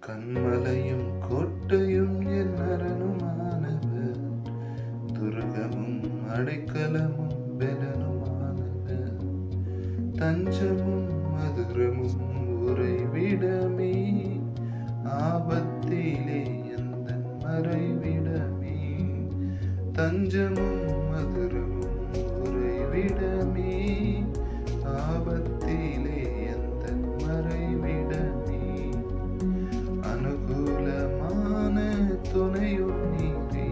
கண்மலையும் கோட்டையும் என் அரணுமானவர், துர்கமும் அடைக்கலமும் பெலனுமானவர், தஞ்சமும் மதுரமும் உறைவிடமே, ஆபத்திலே எந்தன் மறைவிடமே, தஞ்சமும் மதுரமும் உறைவிடமே, ஆபத்திலே எந்தன் மறைவிடமே, அனுகூலமான துணையும் நீரே,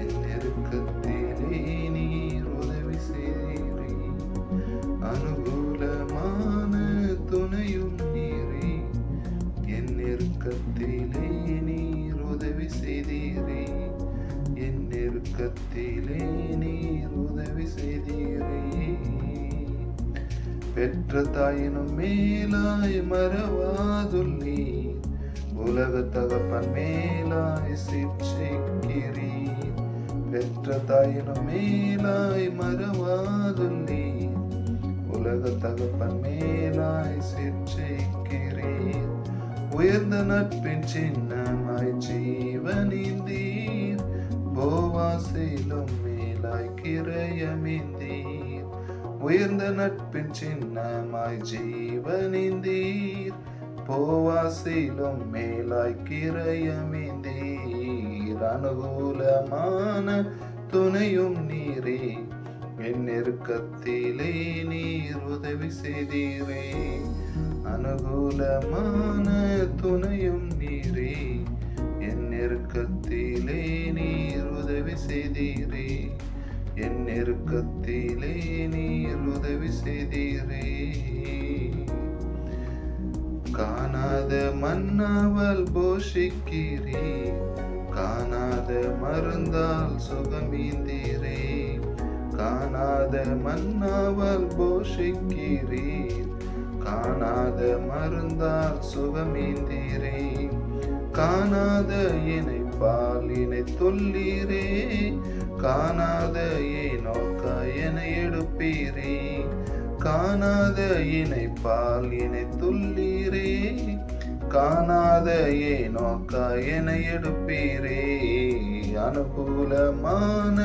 என் நெருக்கத்திலே நீர் உதவி செய்தீரே, அனுகூலமான துணையும் நீரே, என் நெருக்கத்திலே நீர் உதவி செய்தீரே, என் நெருக்கத்திலே நீர் உதவி செய்தீரே, பெற்ற தாயினும் மேலாய் மறவாதுள்ளீர், உலக தகப்பன் மேலாய் சிற்சிக்கிறீர், பெற்ற தாயினும் மேலாய் மறவாதுள்ளீர், உலக தகப்பன் மேலாய் சிற்சிக்கிறீர், உயர்ந்த நட்பின் சின்னமாய் ஜீவனிந்தீர், போவாசிலும் மேலாய் கிரயமிந்தீர், உயர்ந்த நட்பின் சின்னமாய் ஜீவனிந்தீர், போவாசிலும் மேலாய் கிரயமிந்தீர், அனுகூலமான துணையும் நீரே, என் நெருக்கத்திலே நீர் உதவி செய்தீரே, அனுகூலமான துணையும் நீரே, என் நெருக்கத்திலே நீர் உதவி செய்தீரே, என் நெருக்கத்திலே நீர் உதவி செய்தீரே, காணாத மன்னாவால் போஷிக்கிறீர், காணாத மருந்தால் சுகமீந்தீரே, காணாத மன்னாவால் போஷிக்கிறீர், காணாத மருந்தால் சுகமீந்தீரே, காணாத இணைப்பால் இணை தொல்லீரே, காணாத ஏனோக்க என எடுப்பீரே, காணாத இணைப்பால் இணை துள்ளீரே, காணாத ஏனோக்க என எடுப்பீரே, அனுகூலமான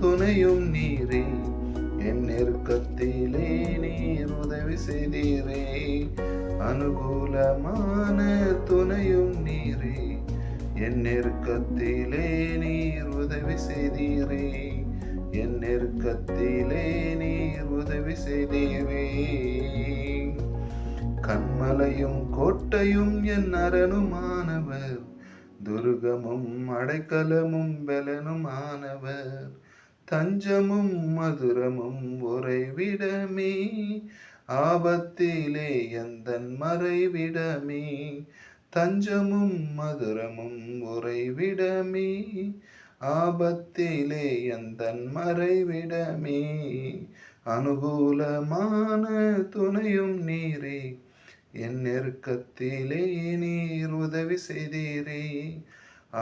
துணையும் நீரே, என் நெருக்கத்திலே நீர் உதவி செய்தீரே, அனுகூலமான துணையும் நீரே, என் நெருக்கத்திலே நீர் உதவி செய்தீரே, என் நெருக்கத்திலே நீர் உதவி செய்தீரே, கண்மலையும் கோட்டையும் என் அரணுமானவர், துர்கமும் அடைக்கலமும் பெலனுமானவர், தஞ்சமும் மதுரமும் உறைவிடமே, ஆபத்திலே எந்தன் மறைவிடமே, தஞ்சமும் மதுரமும் உறைவிடமே, ஆபத்திலே எந்தன் மறைவிடமே, அனுகூலமான துணையும் நீரே, என் நெருக்கத்திலே நீர் உதவி செய்தீரே,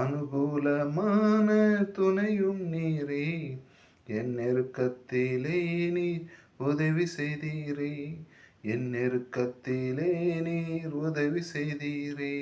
அனுகூலமான துணையும் நீரே, என் நெருக்கத்திலே நீர் உதவி செய்தீரே, என் நெருக்கத்திலே நீர் உதவி செய்தீரே.